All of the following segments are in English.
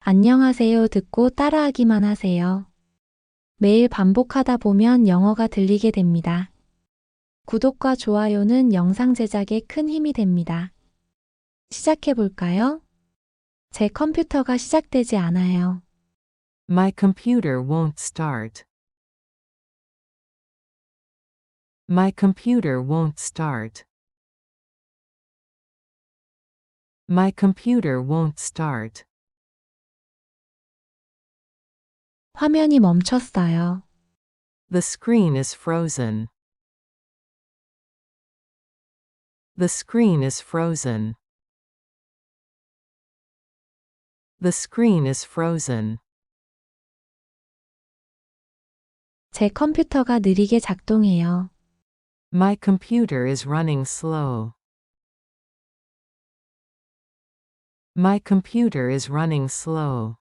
안녕하세요 듣고 따라하기만 하세요. 매일 반복하다 보면 영어가 들리게 됩니다. 구독과 좋아요는 영상 제작에 큰 힘이 됩니다. 시작해 볼까요? 제 컴퓨터가 시작되지 않아요. My computer won't start. My computer won't start. My computer won't start. 화면이 멈췄어요. The screen is frozen. The screen is frozen. The screen is frozen. 제 컴퓨터가 느리게 작동해요. My computer is running slow. My computer is running slow.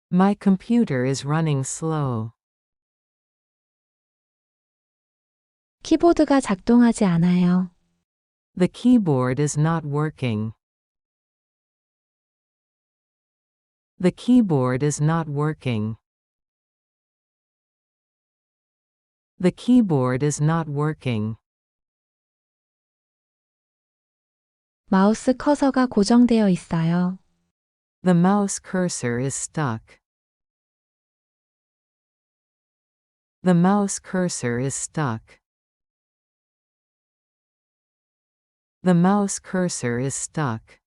My computer is running slow. 키보드가 작동하지 않아요. The keyboard is not working. The keyboard is not working. The keyboard is not working. 마우스 커서가 고정되어 있어요. The mouse cursor is stuck. The mouse cursor is stuck. The mouse cursor is stuck.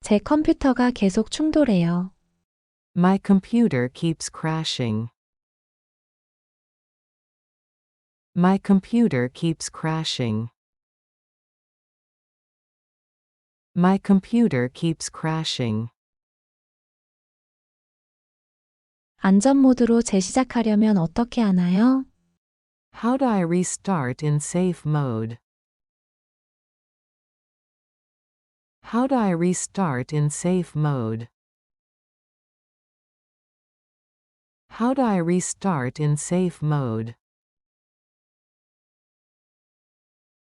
제 컴퓨터가 계속 충돌해요. My computer keeps crashing. My computer keeps crashing. My computer keeps crashing. 안전 모드로 재시작하려면 어떻게 하나요? How do I restart in safe mode? How do I restart in safe mode? How do I restart in safe mode?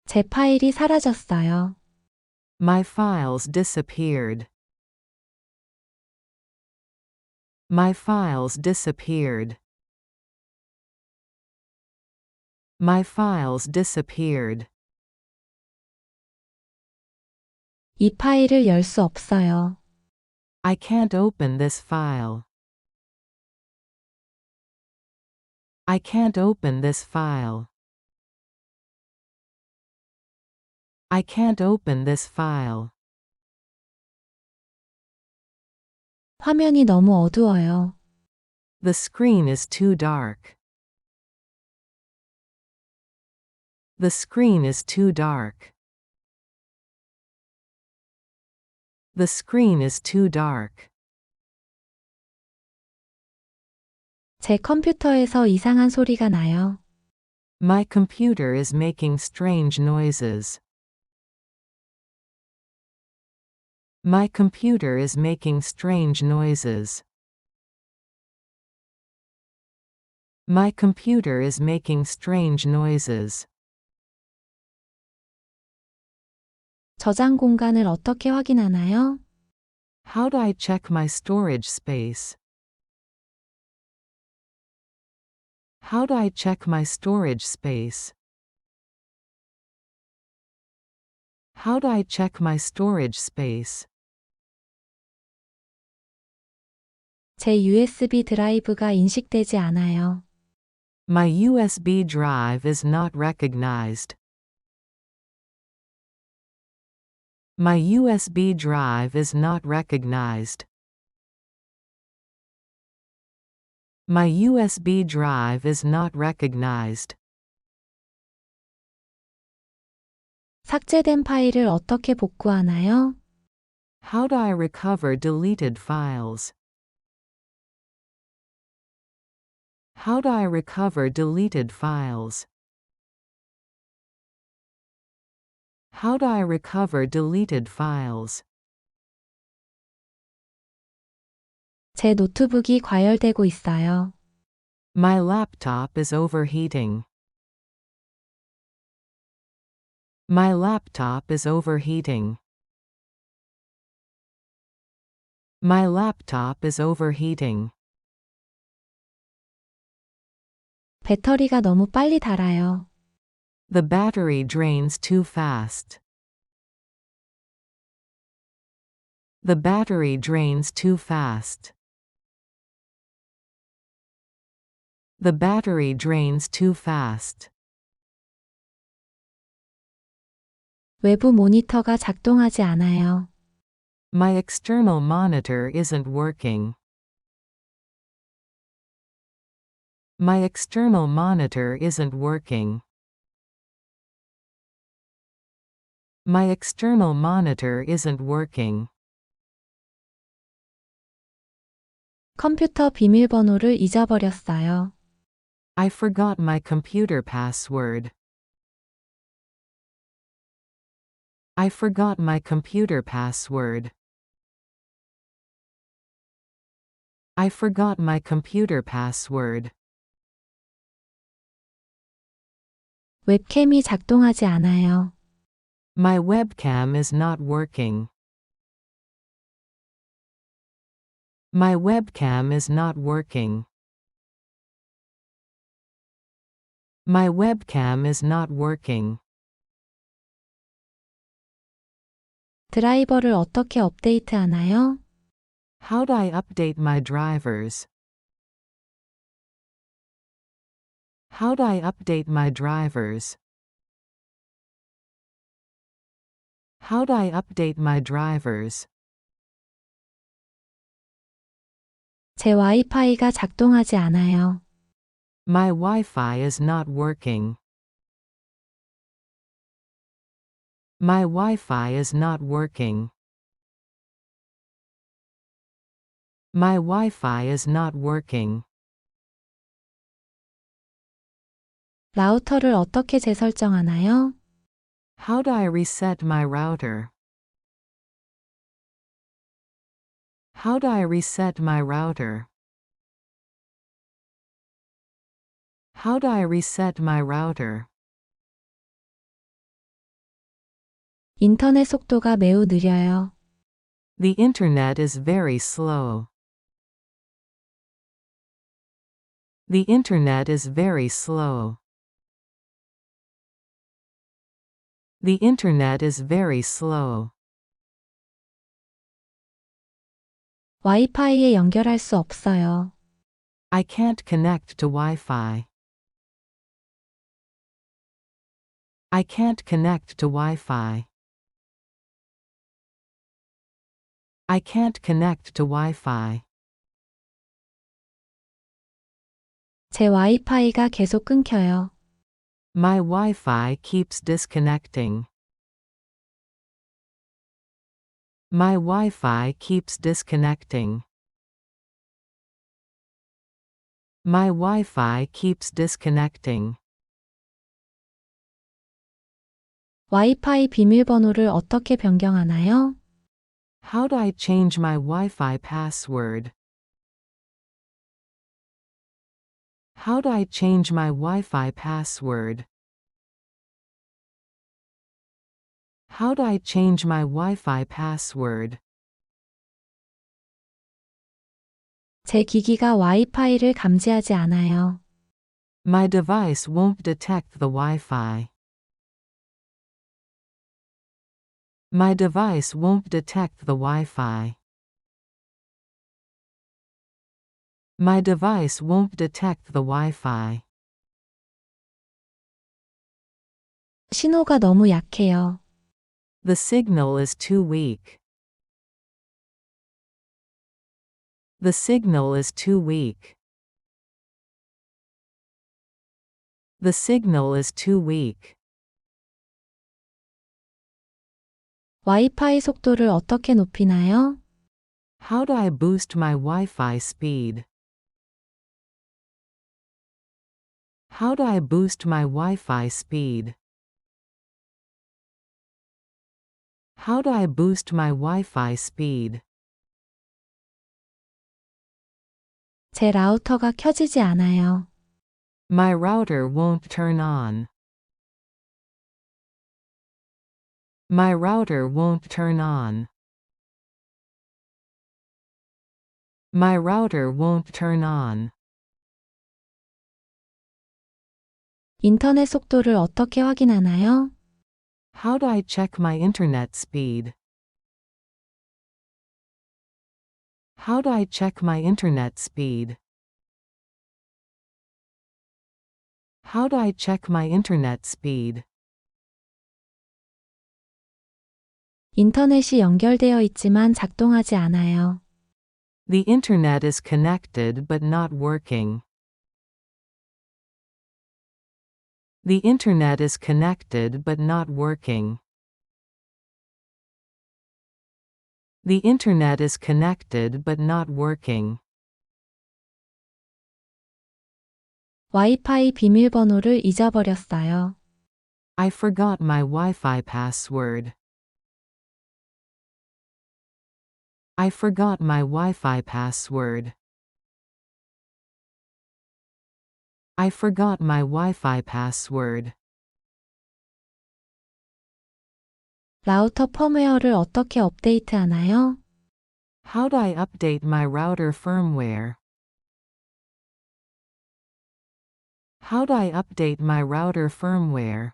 제 파일이 사라졌어요. My files disappeared. My files disappeared. My files disappeared. 이 파일을 열 수 없어요. I can't open this file. I can't open this file. I can't open this file. 화면이 너무 어두워요. The screen is too dark. The screen is too dark. The screen is too dark. 제 컴퓨터에서 이상한 소리가 나요. My computer is making strange noises. My computer is making strange noises. My computer is making strange noises. 저장 공간을 어떻게 확인하나요? How do I check my storage space? How do I check my storage space? How do I check my storage space? 제 USB 드라이브가 인식되지 않아요. My USB drive is not recognized. My USB drive is not recognized. My USB drive is not recognized. 삭제된 파일을 어떻게 복구하나요? How do I recover deleted files? How do I recover deleted files? How do I recover deleted files? 제 노트북이 과열되고 있어요. My laptop is overheating. My laptop is overheating. My laptop is overheating. 배터리가 너무 빨리 닳아요. The battery drains too fast. The battery drains too fast. The battery drains too fast. 외부 모니터가 작동하지 않아요. My external monitor isn't working. My external monitor isn't working. My external monitor isn't working. 컴퓨터 비밀번호를 잊어버렸어요. I forgot my computer password. I forgot my computer password. I forgot my computer password. 웹캠이 작동하지 않아요. My webcam is not working. My webcam is not working. My webcam is not working. 드라이버를 어떻게 업데이트하나요? How do I update my drivers? How do I update my drivers? How do I update my drivers? 제 와이파이가 작동하지 않아요. My Wi-Fi is not working. My Wi-Fi is not working. My Wi-Fi is not working. 라우터를 어떻게 재설정하나요? How do I reset my router? How do I reset my router? How do I reset my router? 인터넷 속도가 매우 느려요. The internet is very slow. The internet is very slow. The internet is very slow. 와이파이에 연결할 수 없어요. I can't connect to Wi-Fi. I can't connect to Wi-Fi. I can't connect to Wi-Fi. 제 와이파이가 계속 끊겨요. My Wi-Fi keeps disconnecting. My Wi-Fi keeps disconnecting. My Wi-Fi keeps disconnecting. 와이파이 비밀번호를 어떻게 변경하나요? How do I change my Wi-Fi password? How do I change my Wi-Fi password? How do I change my Wi-Fi password? 제 기기가 와이파이를 감지하지 않아요. My device won't detect the Wi-Fi. My device won't detect the Wi-Fi. My device won't detect the Wi-Fi. 신호가 너무 약해요. The signal is too weak. The signal is too weak. The signal is too weak. 와이파이 속도를 어떻게 높이나요? How do I boost my Wi-Fi speed? How do I boost my Wi-Fi speed? How do I boost my Wi-Fi speed? 제 라우터가 켜지지 않아요. My router won't turn on. My router won't turn on. My router won't turn on. 인터넷 속도를 어떻게 확인하나요? How do I check my internet speed? How do I check my internet speed? How do I check my internet speed? 인터넷이 연결되어 있지만 작동하지 않아요. The internet is connected but not working. The internet is connected but not working. The internet is connected but not working. 와이파이 비밀번호를 잊어버렸어요. I forgot my Wi-Fi password. I forgot my Wi-Fi password. I forgot my Wi-Fi password. 라우터 펌웨어를 어떻게 업데이트하나요? How do I update my router firmware? How do I update my router firmware?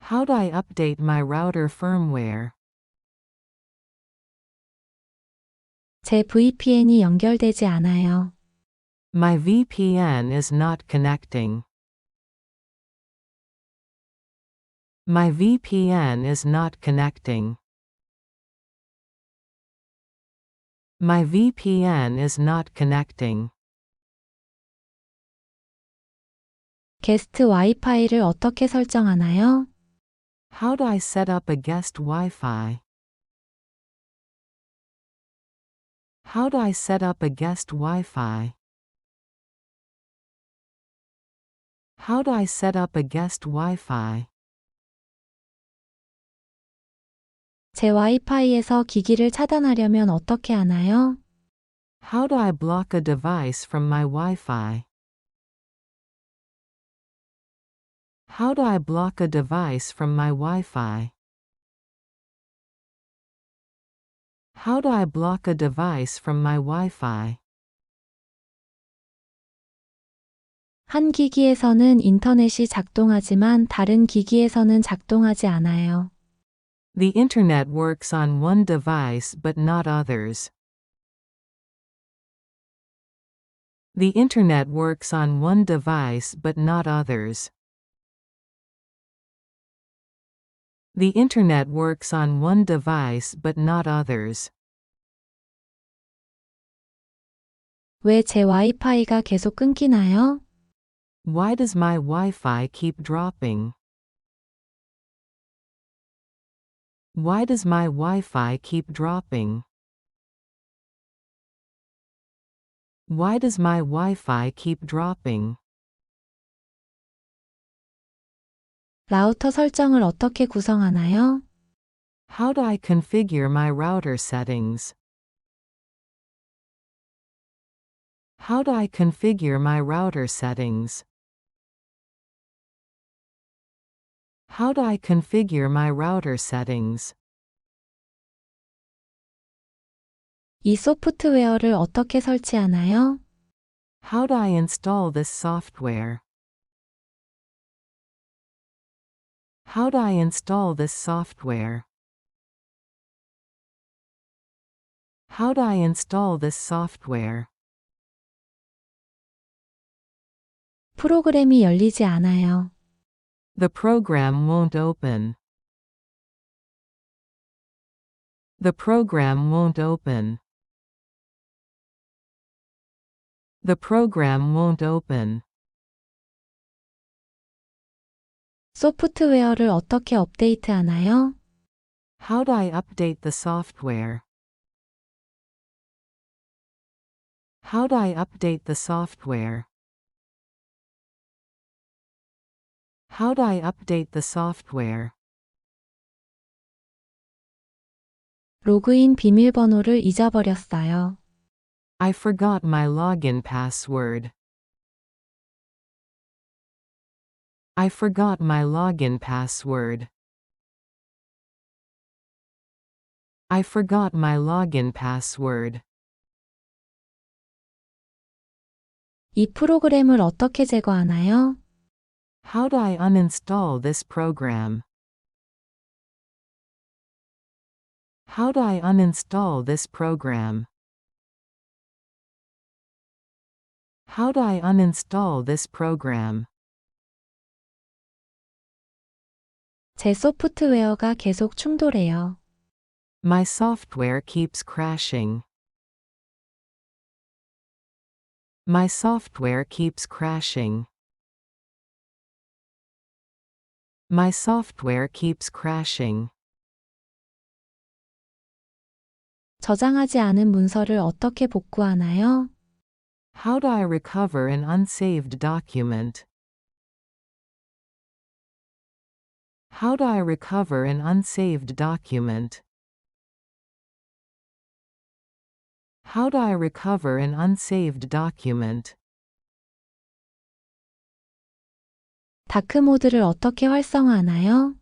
How do I update my router firmware? 제 VPN이 연결되지 않아요. My VPN is not connecting. My VPN is not connecting. My VPN is not connecting. 게스트 와이파이를 어떻게 설정하나요? How do I set up a guest Wi-Fi? How do I set up a guest Wi-Fi? How do I set up a guest Wi-Fi? 제 와이파이에서 기기를 차단하려면 어떻게 하나요? How do I block a device from my Wi-Fi? How do I block a device from my Wi-Fi? How do I block a device from my Wi-Fi? 한 기기에서는 인터넷이 작동하지만 다른 기기에서는 작동하지 않아요. The internet works on one device but not others. The internet works on one device but not others. The internet works on one device but not others. 왜 제 와이파이가 계속 끊기나요? Why does my Wi-Fi keep dropping? Why does my Wi-Fi keep dropping? Why does my Wi-Fi keep dropping? 라우터 설정을 어떻게 구성하나요? How do I configure my router settings? How do I configure my router settings? How do I configure my router settings? 이 소프트웨어를 어떻게 설치하나요? How do I install this software? How do I install this software? How do I install this software? 프로그램이 열리지 않아요. The program won't open. The program won't open. The program won't open. 소프트웨어를 어떻게 업데이트하나요? How do I update the software? How do I update the software? How do I update the software? 로그인 비밀번호를 잊어버렸어요. I forgot my login password. I forgot my login password. I forgot my login password. 이 프로그램을 어떻게 제거하나요? How do I uninstall this program? How do I uninstall this program? How do I uninstall this program? 제 소프트웨어가 계속 충돌해요. My software keeps crashing. My software keeps crashing. My software keeps crashing. 저장하지 않은 문서를 어떻게 복구하나요? How do I recover an unsaved document? How do I recover an unsaved document? How do I recover an unsaved document? 다크모드를 어떻게 활성화하나요?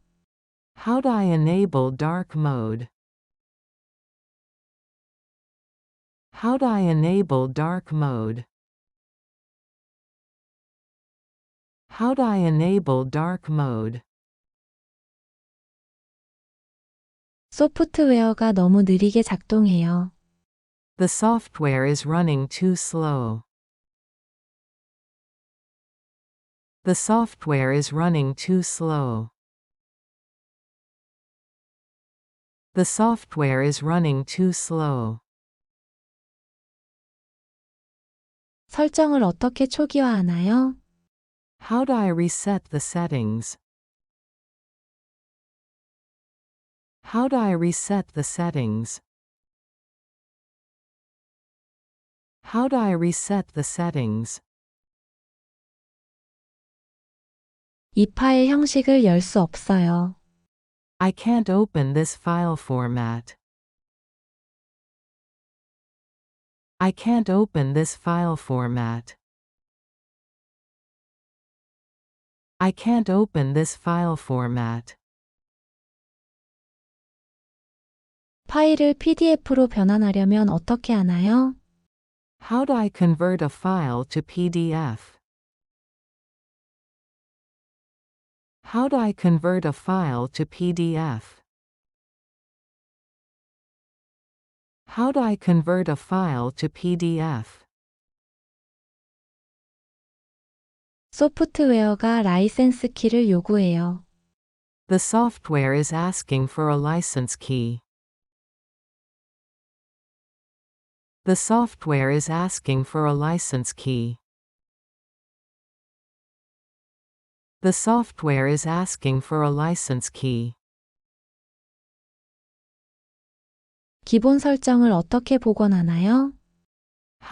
How do I enable dark mode? How do I enable dark mode? How do I enable dark mode? 소프트웨어가 너무 느리게 작동해요. The software is running too slow. The software is running too slow. The software is running too slow. 설정을 어떻게 초기화하나요? How do I reset the settings? How do I reset the settings? How do I reset the settings? 이 파일 형식을 열 수 없어요. I can't open this file format. I can't open this file format. I can't open this file format. 파일을 PDF로 변환하려면 어떻게 하나요? How do I convert a file to PDF? How do I convert a file to PDF? How do I convert a file to PDF? 소프트웨어가 라이센스 키를 요구해요. The software is asking for a license key. The software is asking for a license key. The software is asking for a license key. 기본 설정을 어떻게 복원하나요?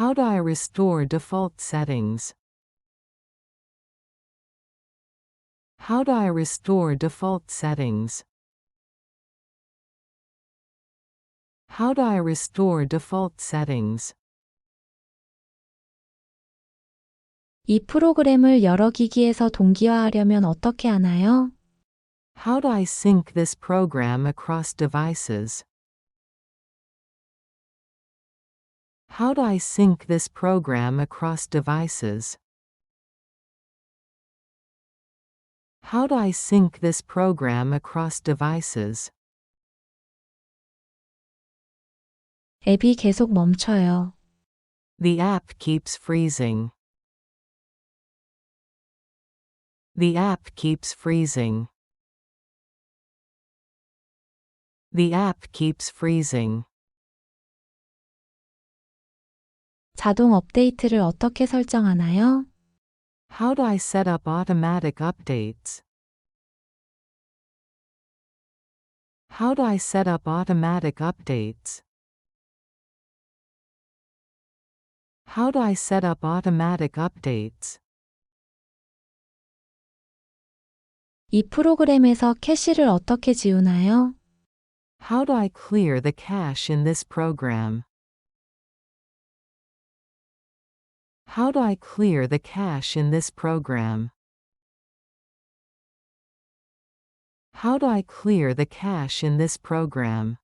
How do I restore default settings? How do I restore default settings? How do I restore default settings? 이 프로그램을 여러 기기에서 동기화하려면 어떻게 하나요? How do I sync this program across devices? How do I sync this program across devices? How do I sync this program across devices? 앱이 계속 멈춰요. The app keeps freezing. The app keeps freezing. The app keeps freezing. 자동 업데이트를 어떻게 설정하나요? How do I set up automatic updates? How do I set up automatic updates? How do I set up automatic updates? 이 프로그램에서 캐시를 어떻게 지우나요? How do I clear the cache in this program? How do I clear the cache in this program? How do I clear the cache in this program?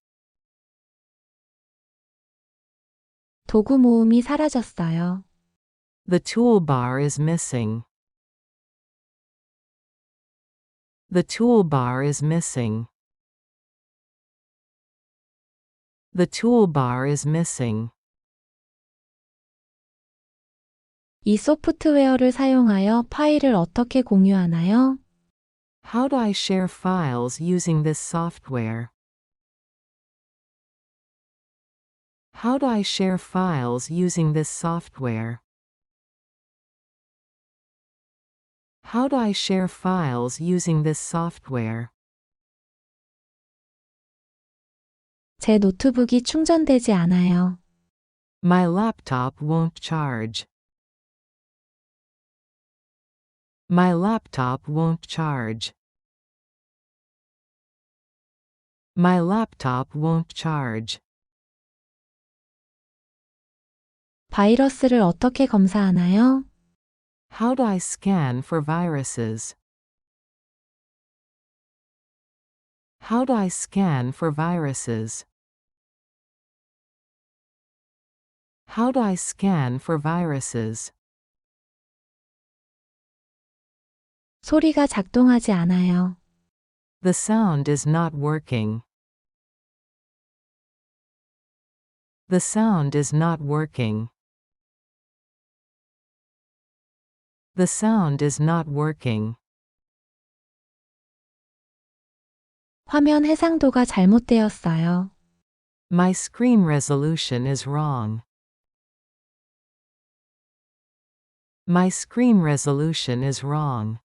도구 모음이 사라졌어요. The toolbar is missing. The toolbar is missing. The toolbar is missing. 이 소프트웨어를 사용하여 파일을 어떻게 공유하나요? How do I share files using this software? How do I share files using this software? How do I share files using this software? 제 노트북이 충전되지 않아요. My laptop won't charge. My laptop won't charge. My laptop won't charge. 바이러스를 어떻게 검사하나요? How do I scan for viruses? How do I scan for viruses? How do I scan for viruses? 소리가 작동하지 않아요. The sound is not working. The sound is not working. The sound is not working. 화면 해상도가 잘못되었어요. My screen resolution is wrong. My screen resolution is wrong.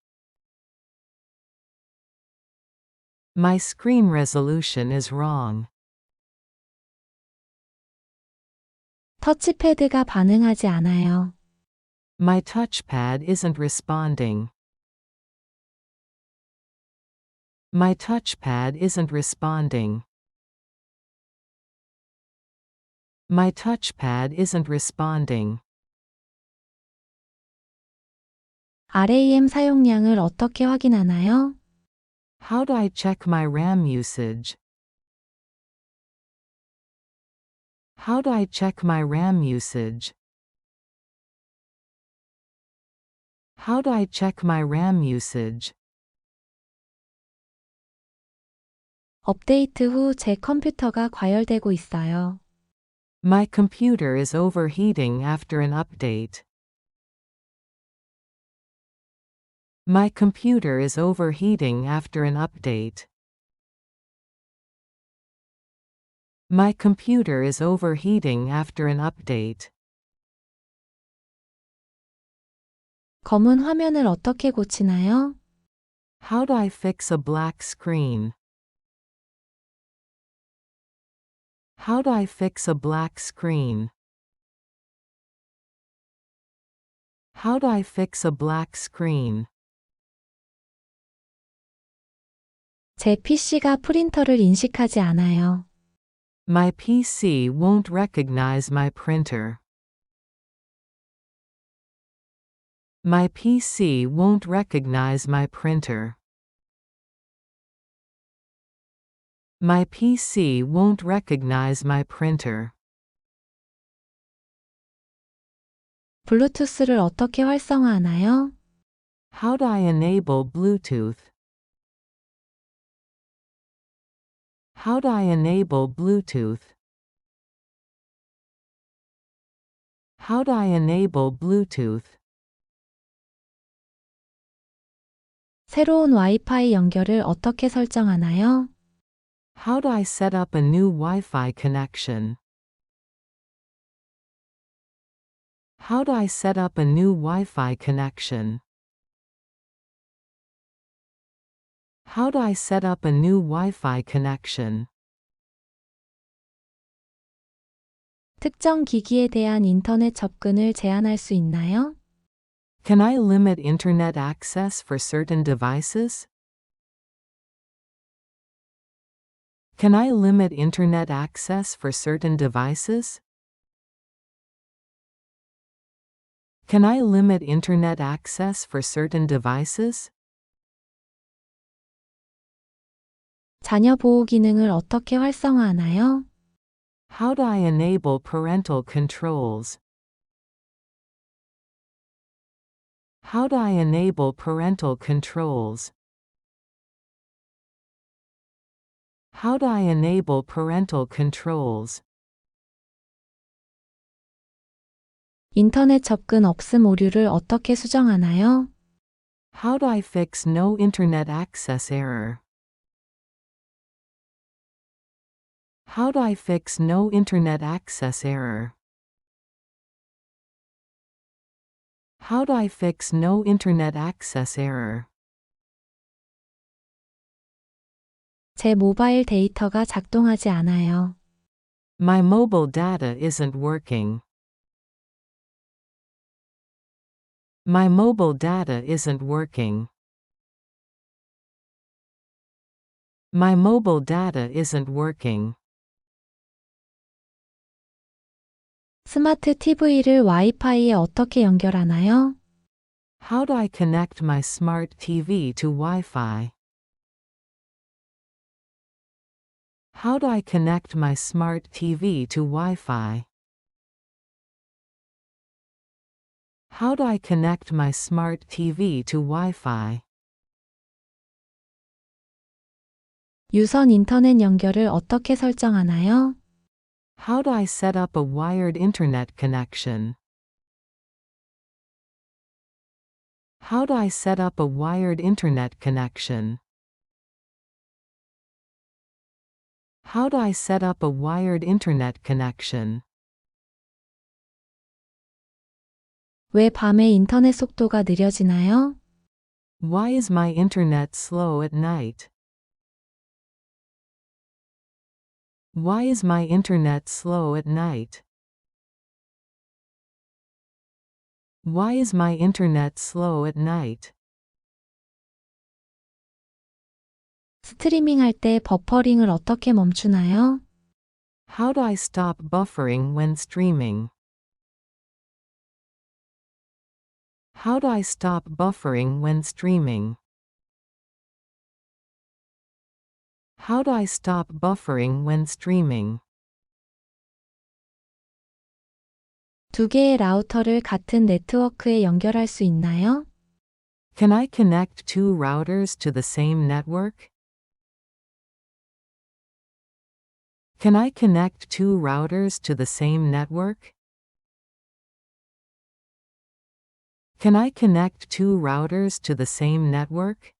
My screen resolution is wrong. 터치패드가 반응하지 않아요. My touchpad isn't responding. My touchpad isn't responding. My touchpad isn't responding. RAM 사용량을 어떻게 확인하나요? How do I check my RAM usage? How do I check my RAM usage? How do I check my RAM usage? 업데이트 후 제 컴퓨터가 과열되고 있어요. My computer is overheating after an update. My computer is overheating after an update. My computer is overheating after an update. 검은 화면을 어떻게 고치나요? How do I fix a black screen? How do I fix a black screen? How do I fix a black screen? 제 PC가 프린터를 인식하지 않아요. My PC won't recognize my printer. My PC won't recognize my printer. My PC won't recognize my printer. 블루투스를 어떻게 활성화하나요? How do I enable Bluetooth? How do I enable Bluetooth? How do I enable Bluetooth? 새로운 와이파이 연결을 어떻게 설정하나요? How do I set up a new Wi-Fi connection? How do I set up a new Wi-Fi connection? How do I set up a new Wi-Fi connection? 특정 기기에 대한 인터넷 접근을 제한할 수 있나요? Can I limit internet access for certain devices? Can I limit internet access for certain devices? Can I limit internet access for certain devices? 자녀 보호 기능을 어떻게 활성화하나요? How do I enable parental controls? How do I enable parental controls? How do I enable parental controls? 인터넷 접근 없음 오류를 어떻게 수정하나요? How do I fix no internet access error? How do I fix no internet access error? How do I fix no internet access error? 제 모바일 데이터가 작동하지 않아요. My mobile data isn't working. My mobile data isn't working. My mobile data isn't working. 스마트 TV를 와이파이에 어떻게 연결하나요? How do I connect my smart TV to Wi-Fi? How do I connect my smart TV to Wi-Fi? How do I connect my smart TV to Wi-Fi? 유선 인터넷 연결을 어떻게 설정하나요? How do I set up a wired internet connection? How do I set up a wired internet connection? How do I set up a wired internet connection? 왜 밤에 인터넷 속도가 느려지나요? Why is my internet slow at night? Why is my internet slow at night? Why is my internet slow at night? 스트리밍 할 때 버퍼링을 어떻게 멈추나요? How do I stop buffering when streaming? How do I stop buffering when streaming? How do I stop buffering when streaming? 두 개의 라우터를 같은 네트워크에 연결할 수 있나요? Can I connect two routers to the same network? Can I connect two routers to the same network? Can I connect two routers to the same network?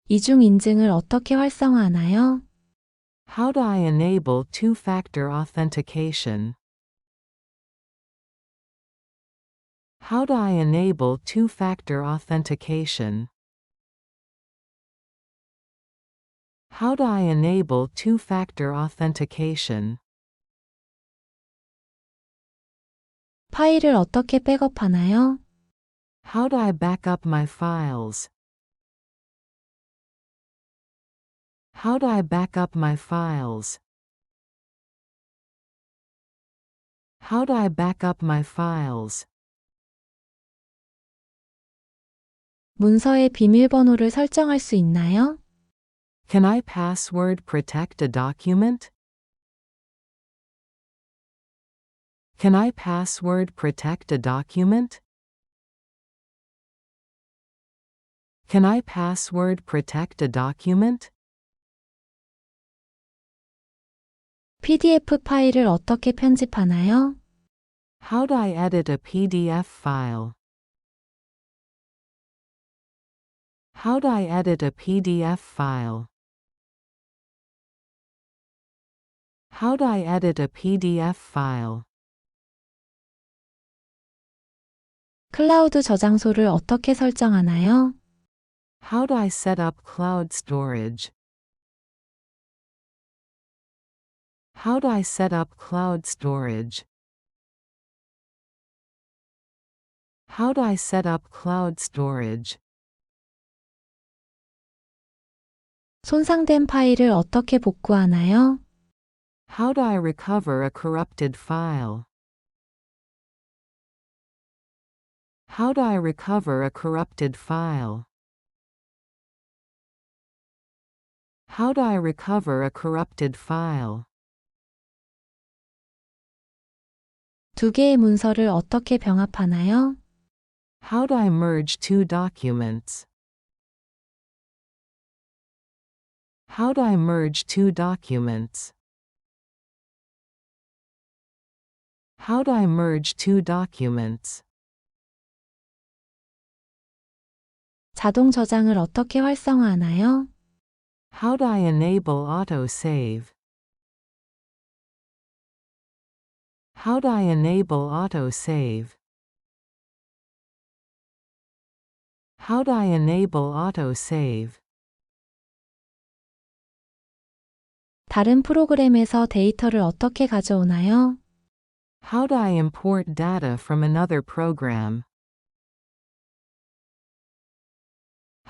이중 인증을 어떻게 활성화하나요? How do I enable two-factor authentication? How do I enable two-factor authentication? How do I enable two-factor authentication? 파일을 어떻게 백업하나요? How do I back up my files? How do I back up my files? How do I back up my files? 문서의 비밀번호를 설정할 수 있나요? Can I password protect a document? Can I password protect a document? Can I password protect a document? PDF 파일을 어떻게 편집하나요? How do I edit a PDF file? How do I edit a PDF file? How do I edit a PDF file? 클라우드 저장소를 어떻게 설정하나요? How do I set up cloud storage? How do I set up cloud storage? How do I set up cloud storage? 손상된 파일을 어떻게 복구하나요? How do I recover a corrupted file? How do I recover a corrupted file? How do I recover a corrupted file? 두 개의 문서를 어떻게 병합하나요? How do I merge two documents? How do I merge two documents? How do I merge two documents? 자동 저장을 어떻게 활성화하나요? How do I enable autosave? How do I enable autosave? How do I enable autosave? 다른 프로그램에서 데이터를 어떻게 가져오나요? How do I import data from another program?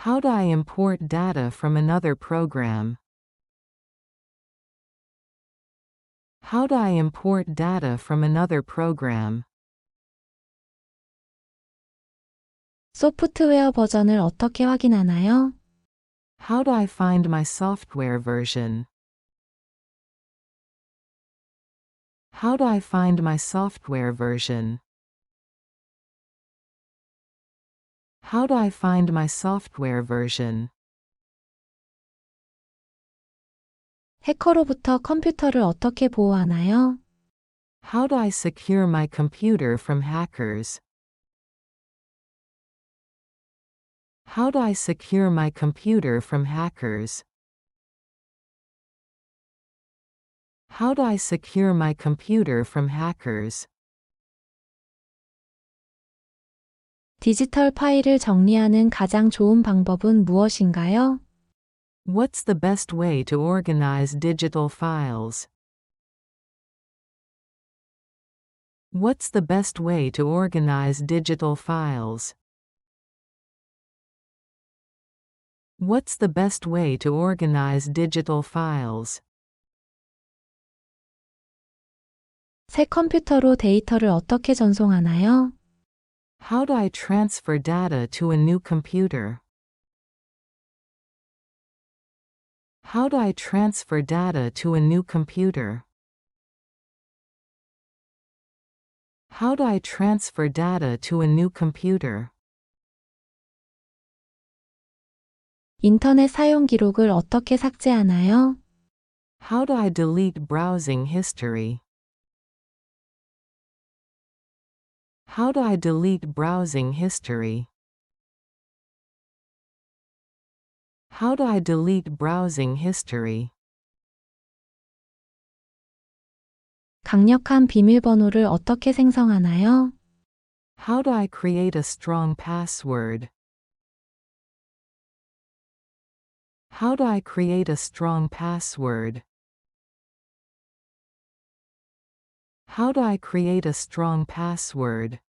How do I import data from another program? How do I import data from another program? 소프트웨어 버전을 어떻게 확인하나요? How do I find my software version? How do I find my software version? How do I find my software version? 해커로부터 컴퓨터를 어떻게 보호하나요? How do I secure my computer from hackers? How do I secure my computer from hackers? How do I secure my computer from hackers? 디지털 파일을 정리하는 가장 좋은 방법은 무엇인가요? What's the best way to organize digital files? What's the best way to organize digital files? What's the best way to organize digital files? 새 컴퓨터로 데이터를 어떻게 전송하나요? How do I transfer data to a new computer? How do I transfer data to a new computer? How do I transfer data to a new computer? 인터넷 사용 기록을 어떻게 삭제하나요? How do I delete browsing history? How do I delete browsing history? How do I delete browsing history? 강력한 비밀번호를 어떻게 생성하나요? How do I create a strong password? How do I create a strong password? How do I create a strong password?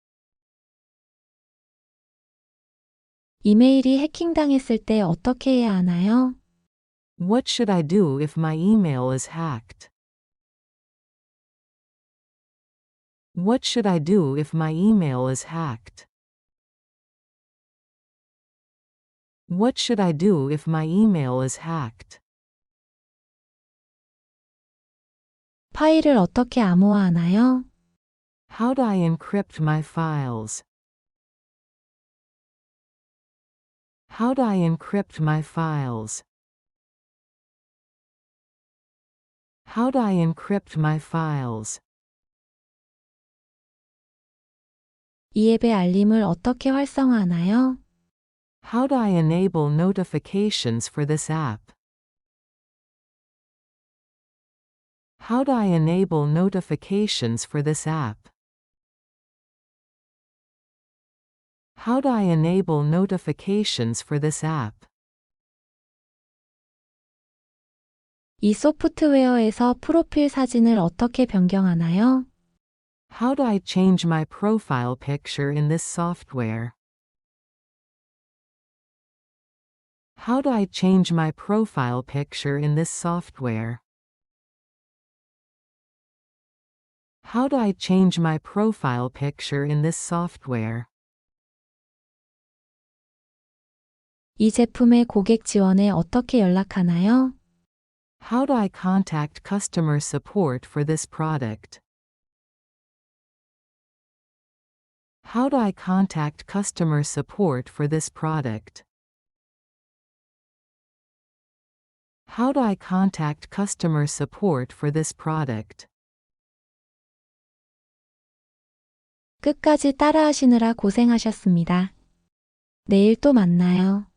이메일이 해킹당했을 때 어떻게 해야 하나요? What should I do if my email is hacked? What should I do if my email is hacked? What should I do if my email is hacked? 파일을 어떻게 암호화하나요? How do I encrypt my files? How do I encrypt my files? How do I encrypt my files? 이 앱의 알림을 어떻게 활성화하나요? How do I enable notifications for this app? How do I enable notifications for this app? How do I enable notifications for this app? 이 소프트웨어에서 프로필 사진을 어떻게 변경하나요? How do I change my profile picture in this software? How do I change my profile picture in this software? How do I change my profile picture in this software? 이 제품의 고객 지원에 어떻게 연락하나요? How do I contact customer support for this product? How do I contact customer support for this product? How do I contact customer support for this product? 끝까지 따라하시느라 고생하셨습니다. 내일 또 만나요.